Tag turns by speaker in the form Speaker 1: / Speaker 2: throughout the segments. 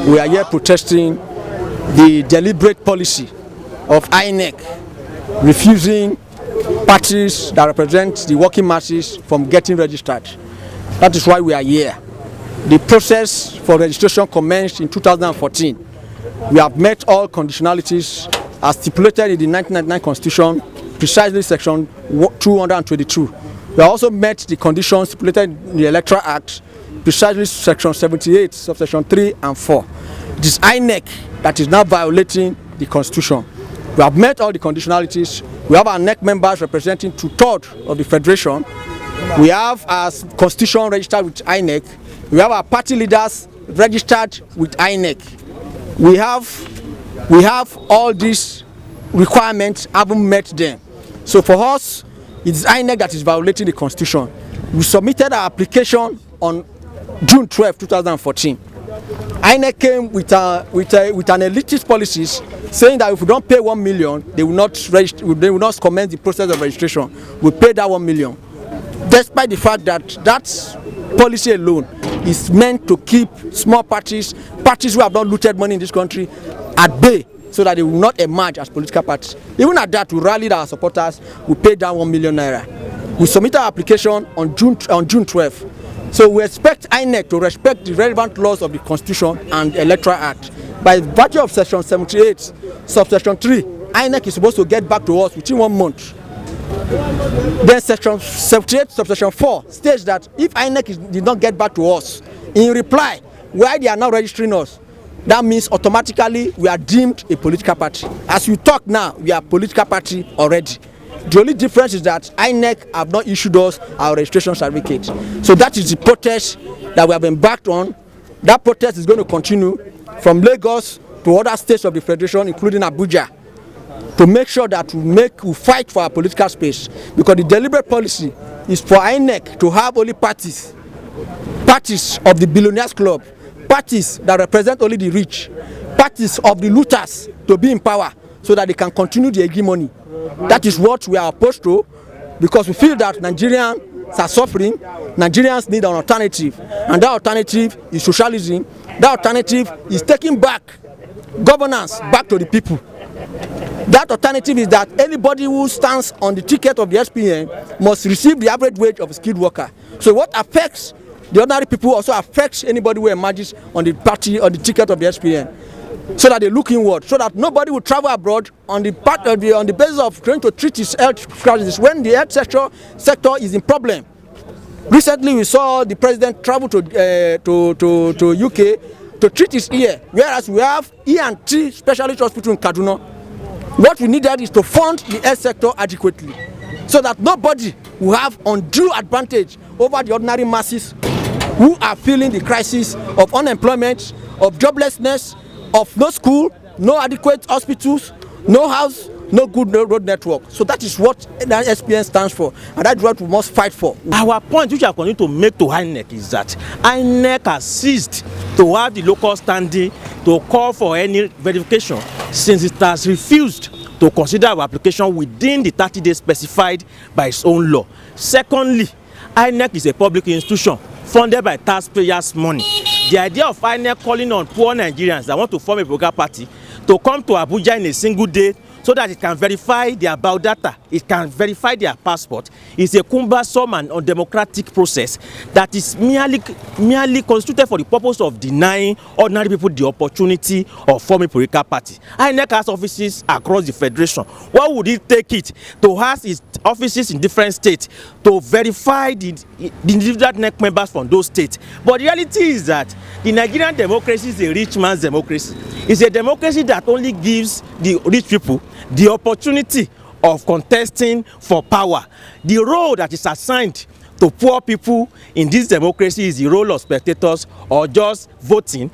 Speaker 1: we are here protesting the deliberate policy of INEC refusing parties that represent the working masses from getting registered. That is why we are here. The process for registration commenced in 2014. We have met all conditionalities as stipulated in the 1999 Constitution, precisely section 222. We have also met the conditions stipulated in the Electoral Act, precisely section 78, subsection 3 and 4. It is INEC that is now violating the Constitution. We have met all the conditionalities. We have our INEC members representing 2/3 of the Federation. We have our constitution registered with INEC. We have our party leaders registered with INEC. We have all these requirements, haven't met them. So for us, it is INEC that is violating the Constitution. We submitted our application on June 12, 2014. INEC came with an elitist policies saying that if we don't pay 1 million, they will not commence the process of registration. We pay that 1 million. Despite the fact that that policy alone is meant to keep small parties who have not looted money in this country at bay, so that they will not emerge as political parties. Even at that, we rallied our supporters, we paid down 1 million naira. We submitted our application on June 12. So we expect INEC to respect the relevant laws of the Constitution and Electoral Act. By virtue of section 78, subsection 3, INEC is supposed to get back to us within 1 month. Then section 78, subsection 4 states that if INEC did not get back to us, in reply, why they are now registering us, that means automatically we are deemed a political party. As we talk now, we are a political party already. The only difference is that INEC have not issued us our registration certificate. So that is the protest that we have embarked on. That protest is going to continue from Lagos to other states of the Federation, including Abuja, to make sure that we fight for our political space. Because the deliberate policy is for INEC to have only parties of the billionaires club, parties that represent only the rich, parties of the looters to be in power so that they can continue the hegemony. That is what we are opposed to, because we feel that Nigerians are suffering. Nigerians need an alternative, and that alternative is socialism. That alternative is taking back governance back to the people. That alternative is that anybody who stands on the ticket of the SPN must receive the average wage of a skilled worker. So what affects the ordinary people also affects anybody who emerges on the ticket of the SPN. So that they look inward, so that nobody will travel abroad on the basis of trying to treat his health crisis when the health sector is in problem. Recently, we saw the president travel to UK to treat his ear, whereas we have ENT specialist hospital in Kaduna. What we needed is to fund the health sector adequately, so that nobody will have undue advantage over the ordinary masses who are feeling the crisis of unemployment, of joblessness, of no school, no adequate hospitals, no house, no good road network. So that is what the SPN stands for, and that's what we must fight for.
Speaker 2: Our point which I continue to make to INEC is that INEC has ceased to have the local standing to call for any verification, since it has refused to consider our application within the 30 days specified by its own law. Secondly, INEC is a public institution funded by taxpayers' money. The idea of INEC calling on poor Nigerians that want to form a political party to come to Abuja in a single day so that it can verify their biodata, it can verify their passport, is a cumbersome and undemocratic process that is merely constituted for the purpose of denying ordinary people the opportunity of forming a political party. INEC has offices across the Federation. What would it take it to have its offices in different states to verify the individual INEC members from those states? But the reality is that the Nigerian democracy is a rich man's democracy. It's a democracy that only gives the rich people the opportunity of contesting for power. The role that is assigned to poor people in this democracy is the role of spectators or just voting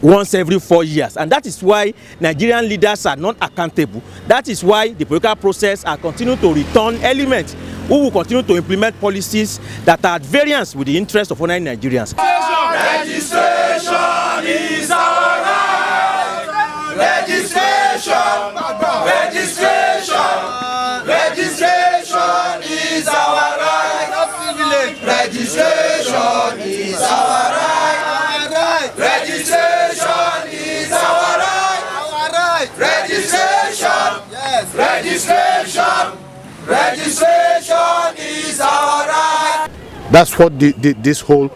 Speaker 2: once every 4 years. And that is why Nigerian leaders are not accountable. That is why the political process are continuing to return elements who will continue to implement policies that are at variance with the interests of ordinary Nigerians.
Speaker 3: Registration is our right. Registration is our right. Registration is our right. Registration Registration! Registration is our right!
Speaker 4: That's what this whole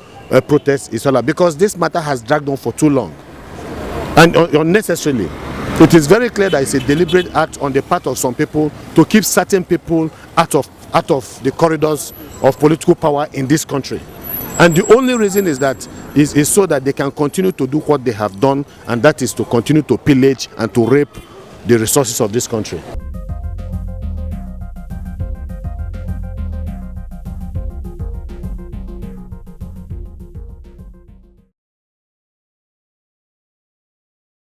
Speaker 4: protest is all about, because this matter has dragged on for too long and unnecessarily. It is very clear that it's a deliberate act on the part of some people to keep certain people out of the corridors of political power in this country. And the only reason is so that they can continue to do what they have done, and that is to continue to pillage and to rape the resources of this country.